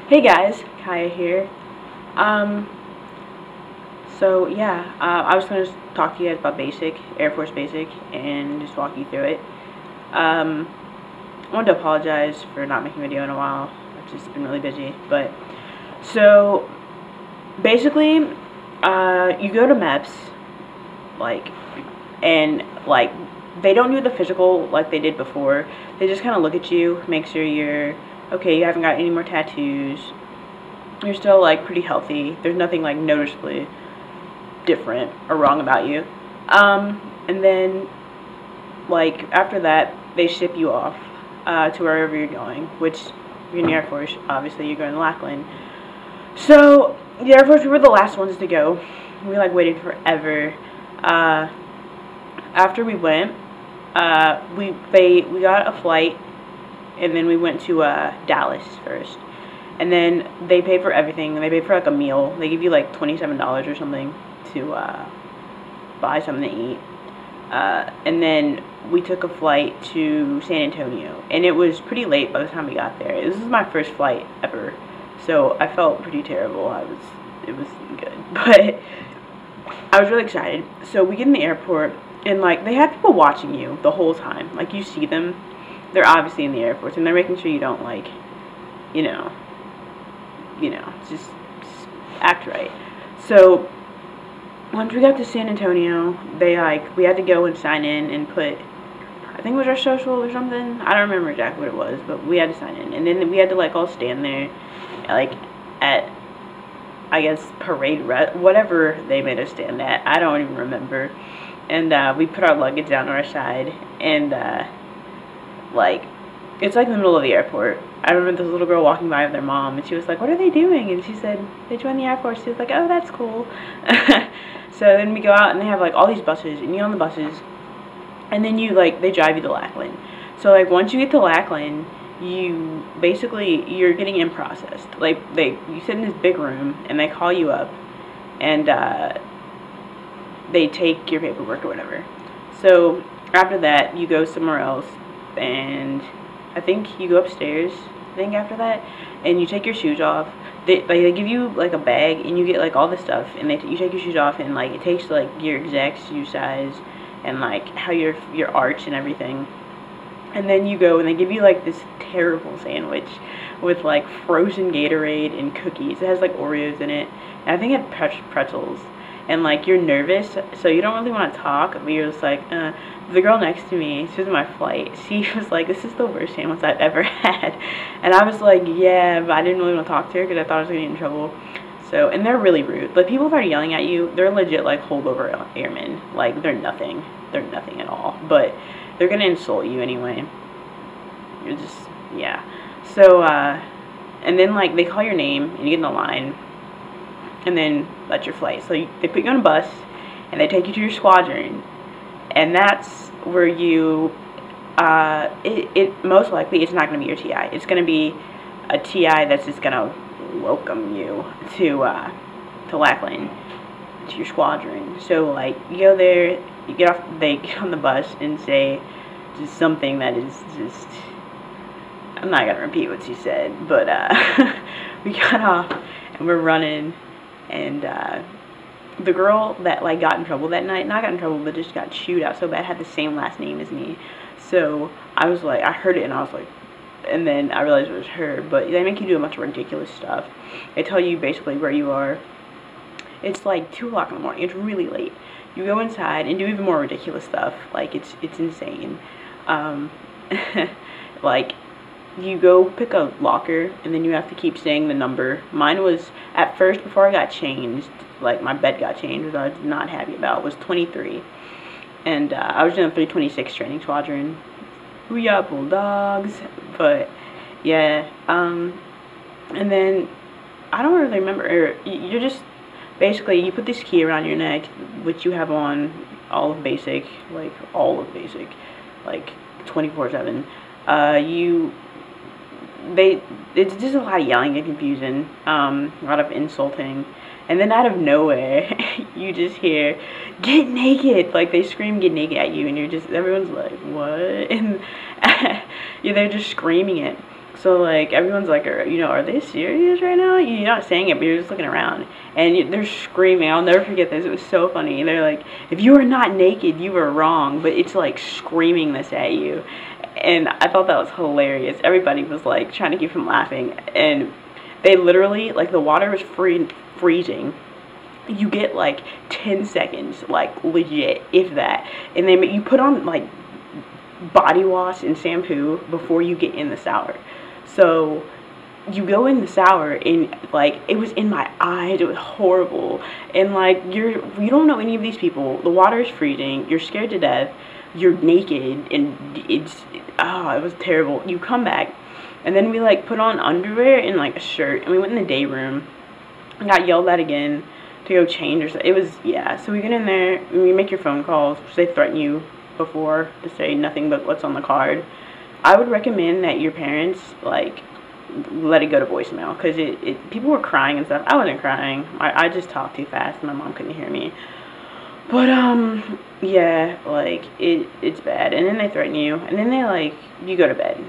Hey guys, Kaya here. So yeah, I was gonna talk to you guys about basic, Air Force basic, and just walk you through it. I wanted to apologize for not making a video in a while. I've just been really busy, but so basically, you go to MEPS, and they don't do the physical like they did before. They just kind of look at you, make sure you're okay, you haven't got any more tattoos, you're still like pretty healthy, there's nothing like noticeably different or wrong about you. And then like after that they ship you off to wherever you're going, which you're in the Air Force, obviously you're going to Lackland. So the Air Force, we were the last ones to go. We like waited forever. After we went, we got a flight, and then we went to Dallas first, and then they paid for everything. They paid for like a meal. They give you like $27 or something to buy something to eat, and then we took a flight to San Antonio, and it was pretty late by the time we got there. This is my first flight ever, so I felt pretty terrible. It was good, but I was really excited. So we get in the airport, and like they have people watching you the whole time. Like you see them. They're obviously in the Air Force, and they're making sure you don't like, you know, just act right. So once we got to San Antonio, we had to go and sign in and put, I think it was our social or something. I don't remember exactly what it was, but we had to sign in, and then we had to like all stand there, like at, I guess, whatever they made us stand at. I don't even remember. And we put our luggage down on our side, and like, it's like in the middle of the airport. I remember this little girl walking by with their mom, and she was like, "What are they doing?" And she said, "They joined the Air Force." She was like, "Oh, that's cool." So then we go out, and they have like all these buses, and you get on the buses, and then they drive you to Lackland. So like once you get to Lackland, you're getting in processed. Like you sit in this big room, and they call you up, and they take your paperwork or whatever. So after that, you go somewhere else, and I think you go upstairs, I think, after that, and you take your shoes off. They give you like a bag, and you get like all this stuff, and you take your shoes off, and like it takes like your exact shoe size and like how your arch and everything. And then you go, and they give you like this terrible sandwich with like frozen Gatorade and cookies. It has like Oreos in it, and I think it had pretzels. And like you're nervous, so you don't really want to talk, but you're just like, The girl next to me, she was in my flight, she was like, "This is the worst sandwich I've ever had." And I was like, yeah, but I didn't really want to talk to her because I thought I was going to get in trouble. So, and they're really rude. Like, people start yelling at you, they're legit like holdover airmen. Like, they're nothing at all, but they're going to insult you anyway. You're just, yeah. So, and then like they call your name, and you get in the line, and then that's your flight. So they put you on a bus, and they take you to your squadron, and that's where you, most likely it's not going to be your TI. It's going to be a TI that's just going to welcome you to Lackland, to your squadron. So like you go there, they get on the bus and say just something that is just, I'm not going to repeat what she said, but we got off, and we're running. And the girl that like got in trouble that night, not got in trouble, but just got chewed out so bad, had the same last name as me. So I was like, I heard it, and I was like, and then I realized it was her. But they make you do a bunch of ridiculous stuff. They tell you basically where you are. It's like 2 o'clock in the morning. It's really late. You go inside and do even more ridiculous stuff. Like it's insane. Like, you go pick a locker, and then you have to keep saying the number. Mine was, at first, before I got changed, like my bed got changed, which I was not happy about, was 23. And I was in a 326 training squadron. We are Bulldogs. But yeah, and then I don't really remember. You're just basically, you put this key around your neck, which you have on all of basic, like 24/7. It's just a lot of yelling and confusion, a lot of insulting, and then out of nowhere, you just hear, "Get naked!" Like, they scream, "Get naked!" at you, and everyone's like, what? And yeah, they're just screaming it. So, like, everyone's like, are they serious right now? You're not saying it, but you're just looking around. And they're screaming. I'll never forget this. It was so funny. They're like, if you are not naked, you are wrong. But it's, like, screaming this at you. And I thought that was hilarious. Everybody was, like, trying to keep from laughing. And they literally, like, the water was freezing. You get, like, 10 seconds, like, legit, if that. And then you put on, like, body wash and shampoo before you get in the shower. So you go in the shower and, like, it was in my eyes. It was horrible. And, like, you don't know any of these people. The water is freezing. You're scared to death. You're naked, and it was terrible. You come back, and then we, like, put on underwear and, like, a shirt, and we went in the day room and got yelled at again to go change or something. It was, yeah. So we get in there and we make your phone calls, which they threaten you before to say nothing but what's on the card. I would recommend that your parents, like, let it go to voicemail, because people were crying and stuff. I wasn't crying. I just talked too fast. My mom couldn't hear me. But, yeah, like, it's bad. And then they threaten you, and then they, like, you go to bed.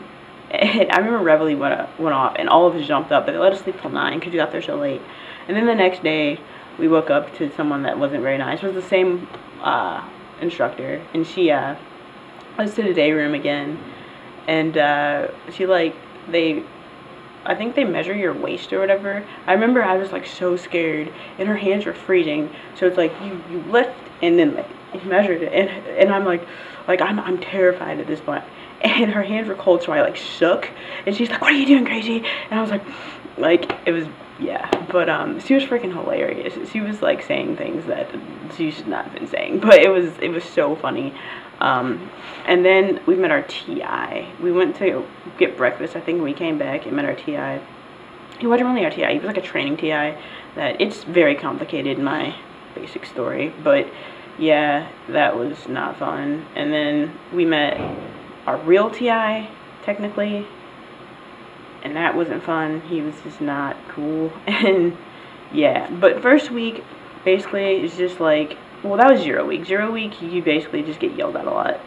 And I remember Reveiw went off, and all of us jumped up, but they let us sleep till 9 because we got there so late. And then the next day, we woke up to someone that wasn't very nice. It was the same instructor, and she was to the day room again, and she, like, I think they measure your waist or whatever. I remember I was, like, so scared, and her hands were freezing, so it's like you lift and then, like, you measured it, and I'm like I'm terrified at this point, and her hands were cold, so I, like, shook, and she's like, what are you doing, crazy? And I was like it was, yeah. But she was freaking hilarious. She was, like, saying things that she should not have been saying, but it was so funny. And then we met our TI. We went to get breakfast, I think, when we came back and met our TI. He wasn't really our TI, he was like a training TI. That it's very complicated, my basic story, but yeah, that was not fun. And then we met our real TI, technically, and that wasn't fun. He was just not cool. And yeah, but first week basically is just like, well, that was 0 week. 0 week, you basically just get yelled at a lot.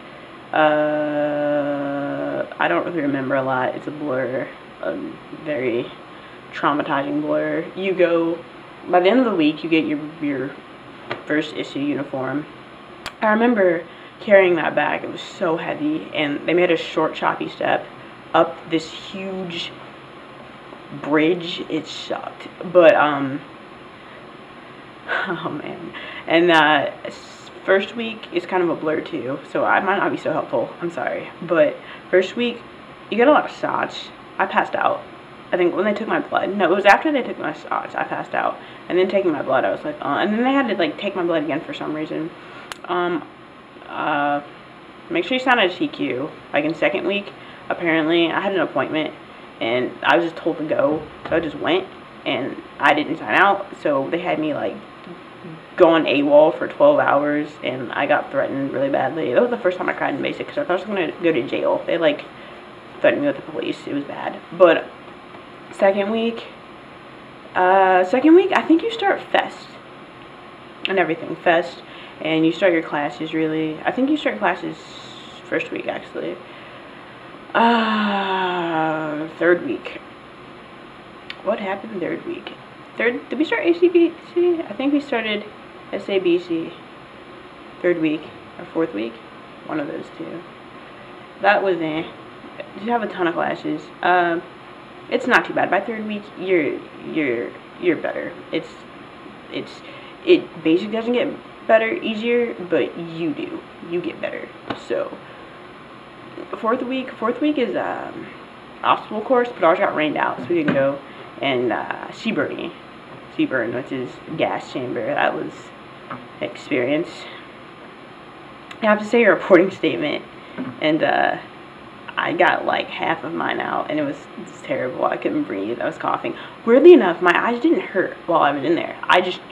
I don't really remember a lot. It's a blur, a very traumatizing blur. You go, by the end of the week, you get your first issue uniform. I remember carrying that bag. It was so heavy, and they made a short, choppy step up this huge bridge. It sucked, but oh man. And first week is kind of a blur too, so I might not be so helpful. I'm sorry, but first week you get a lot of shots. I passed out. I think when they took my blood. No, it was after they took my shots. I passed out, and then taking my blood, I was like, and then they had to, like, take my blood again for some reason. Make sure you sign at a CQ. Like, in second week, apparently I had an appointment, and I was just told to go, so I just went, and I didn't sign out, so they had me, like, go on AWOL for 12 hours, and I got threatened really badly. That was the first time I cried in basic, because I thought I was going to go to jail. They, like, threatened me with the police. It was bad. But second week, I think you start Fest and everything. Fest, and you start your classes, really. I think you start classes first week, actually. Third week. What happened third week? Did we start ACBC? I think we started SABC third week or fourth week. One of those two. That was You have a ton of classes. It's not too bad. By third week, you're better. It basically doesn't get better, easier, but you do. You get better. So fourth week is obstacle course, but ours got rained out, so we didn't go. And Seaburn, which is gas chamber. That was an experience. You have to say your reporting statement, and I got like half of mine out, and it was terrible. I couldn't breathe. I was coughing. Weirdly enough, my eyes didn't hurt while I was in there.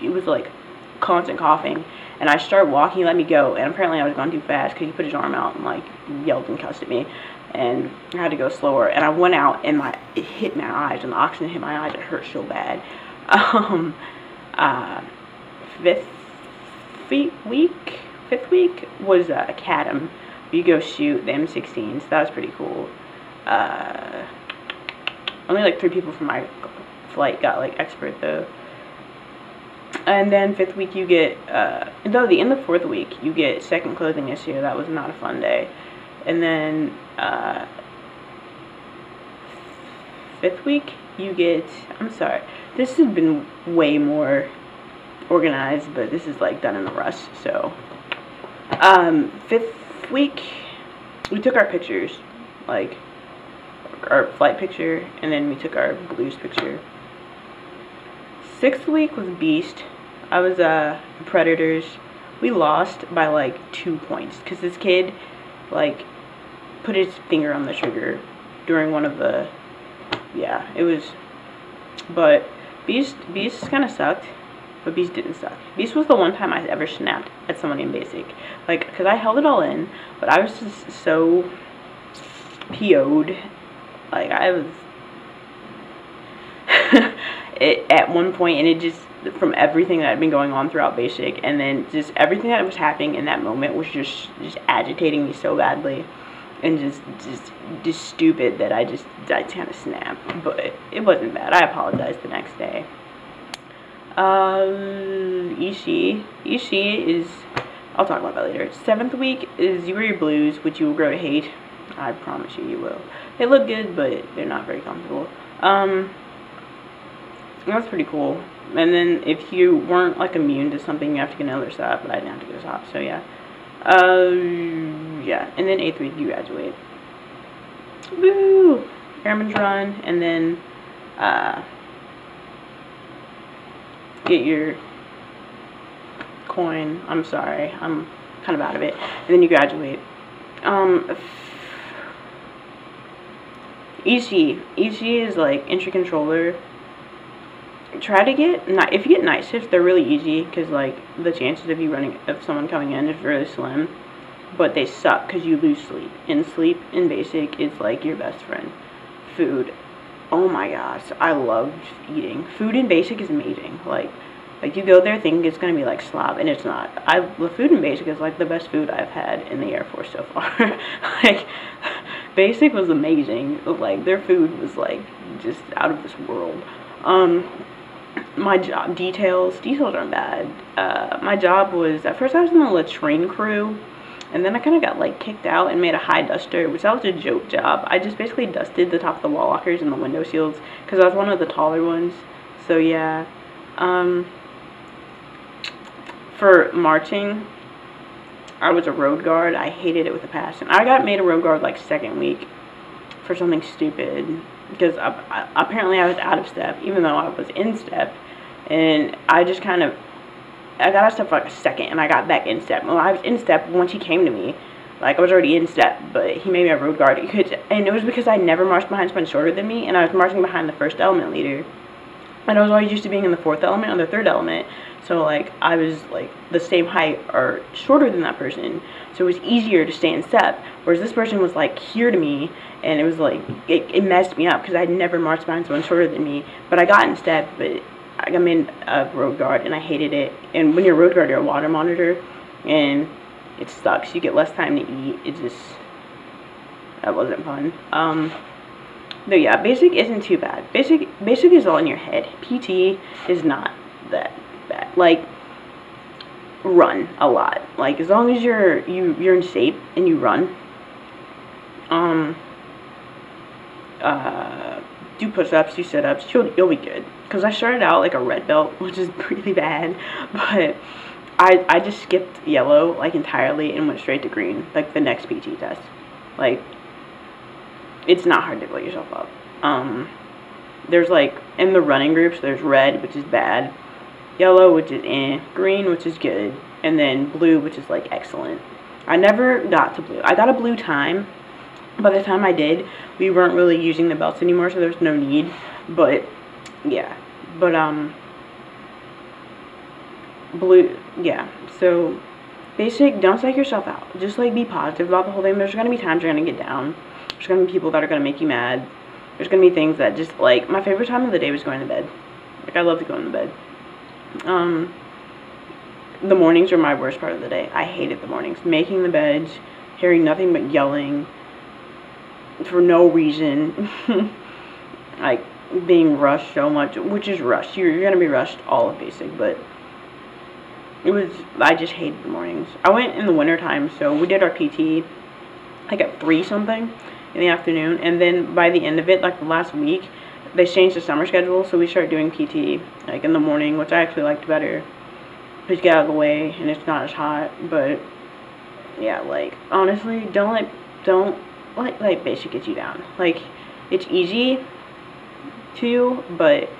It was like constant coughing, and I started walking. He let me go, and apparently I was going too fast because he put his arm out and, like, yelled and cussed at me, and I had to go slower. And I went out, and it hit my eyes, and the oxygen hit my eyes. It hurt so bad. Fifth week was Cadam. You go shoot the M16s. That was pretty cool. Only like 3 people from my flight got like expert though. And then 5th week you get, though in the 4th week you get second clothing this year. That was not a fun day. And then 5th week you get, I'm sorry, this has been way more organized, but this is like done in a rush. So 5th week we took our pictures, like our flight picture, and then we took our blues picture. 6th week was Beast. I was Predators. We lost by like 2 points because this kid like put his finger on the trigger during one of the, yeah, it was, but Beast kind of sucked, but Beast didn't suck. Beast was the one time I ever snapped at someone in basic, like, because I held it all in, but I was just so PO'd, like, I was at one point, and it just, from everything that had been going on throughout basic, and then just everything that was happening in that moment was just agitating me so badly, and just stupid that I kind of snapped. But it wasn't bad. I apologized the next day. Ishii is, I'll talk about that later. 7th week is you wear your blues, which you will grow to hate. I promise you will. They look good, but they're not very comfortable. That's pretty cool. And then if you weren't like immune to something, you have to get another stop, but I didn't have to get a stop, so yeah. Yeah, and then 8th week you graduate. Woo! Airman's run, and then get your coin. I'm sorry, I'm kind of out of it. And then you graduate. Ishii is like entry controller. Try to get, if you get night shifts, they're really easy, because like the chances of someone coming in is really slim, but they suck because you lose sleep, and sleep in basic is like your best friend. Food, oh my gosh, I loved eating. Food in basic is amazing. Like you go there thinking it's gonna be like slob, and it's not. The food in basic is like the best food I've had in the Air Force so far. Like, basic was amazing. Like, their food was like just out of this world. My job, details aren't bad. My job was, at first I was in the latrine crew, and then I kind of got like kicked out and made a high duster, which that was a joke job. I just basically dusted the top of the wall lockers and the window shields, because I was one of the taller ones. So yeah. For marching, I was a road guard. I hated it with a passion. I got made a road guard like 2nd week for something stupid, because apparently I was out of step, even though I was in step, and I got out of step for like a second, and I got back in step. Well, I was in step once he came to me, like I was already in step, but he made me a road guard, and it was because I never marched behind someone shorter than me, and I was marching behind the 1st element leader, and I was always used to being in the 4th element or the 3rd element, so like I was like the same height or shorter than that person, so it was easier to stay in step, whereas this person was like here to me, and it was like, it messed me up, because I'd never marched behind someone shorter than me, but I got in step, but I got in a road guard, and I hated it. And when you're a road guard, you're a water monitor, and it sucks. You get less time to eat. That wasn't fun. But yeah, basic isn't too bad. Basic is all in your head. PT is not that bad. Like, run a lot. Like, as long as you're in shape and you run, do push-ups, do sit-ups, you'll be good. Because I started out like a red belt, which is really bad, but I just skipped yellow like entirely and went straight to green, like the next PT test. Like, it's not hard to build yourself up. There's like, in the running groups, there's red, which is bad, yellow, which is green, which is good, and then blue, which is like excellent. I never got to blue. I got a blue time. By the time I did, we weren't really using the belts anymore, so there's no need. But yeah, but blue, yeah. So basic, don't psych yourself out. Just like be positive about the whole thing. There's gonna be times you're gonna get down. There's gonna be people that are gonna make you mad. There's gonna be things that just, like, my favorite time of the day was going to bed. Like, I love to go into bed. The mornings are my worst part of the day. I hated the mornings. Making the beds, hearing nothing but yelling for no reason. like being rushed so much, which is rushed. You're gonna be rushed all of basic, but I just hated the mornings. I went in the winter time, so we did our PT like at 3 something in the afternoon, and then by the end of it, like the last week, they changed the summer schedule, so we started doing PT like in the morning, which I actually liked better. Just get out of the way and it's not as hot. But yeah, like honestly, don't let basic get you down. Like, it's easy to, but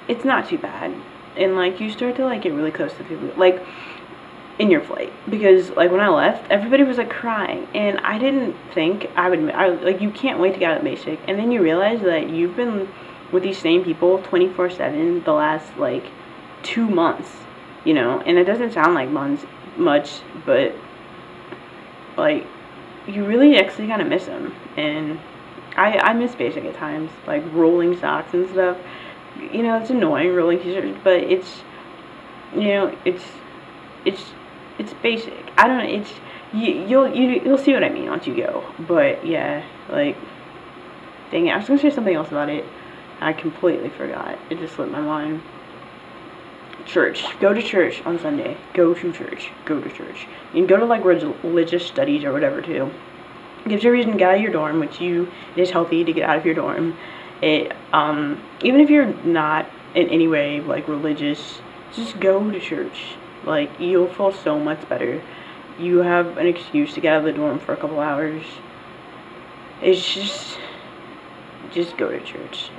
it's not too bad. And like you start to like get really close to people like in your flight, because like when I left, everybody was like crying, and I didn't think I would. Like, you can't wait to get out of basic, and then you realize that you've been with these same people 24/7 the last like 2 months, you know. And it doesn't sound like months much, but like you really actually kind of miss them. And I miss basic at times, like rolling socks and stuff. You know, it's annoying rolling t-shirts, but it's, you know, it's basic. I don't know, it's, you'll see what I mean once you go. But yeah, like, dang it, I was gonna say something else about it. I completely forgot. It just slipped my mind. Church. Go to church on Sunday. Go to church. Go to church. You can go to like religious studies or whatever too. It gives you a reason to get out of your dorm, which it is healthy to get out of your dorm. It even if you're not in any way like religious, just go to church. Like, you'll feel so much better. You have an excuse to get out of the dorm for a couple hours. It's just go to church.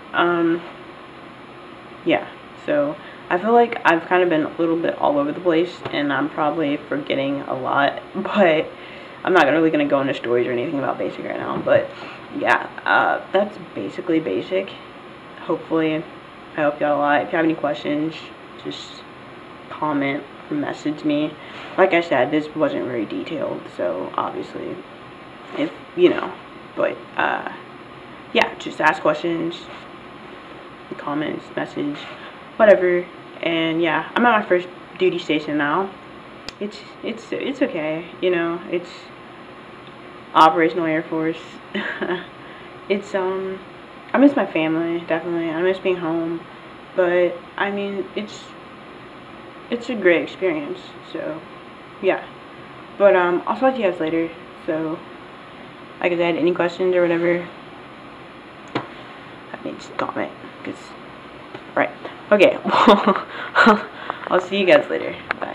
Yeah, so I feel like I've kind of been a little bit all over the place, and I'm probably forgetting a lot, but I'm not really going to go into stories or anything about basic right now. But yeah, that's basically basic. Hopefully I helped you out a lot. If you have any questions, just comment or message me. Like I said, this wasn't very detailed, so obviously, if you know, but yeah, just ask questions, comments, message, whatever. And yeah, I'm at my first duty station now. It's okay, you know. It's operational Air Force. It's I miss my family, definitely. I miss being home, but I mean, it's a great experience. So yeah, but I'll talk to you guys later. So like I said, any questions or whatever, I mean, just comment, because right. Okay. I'll see you guys later. Bye.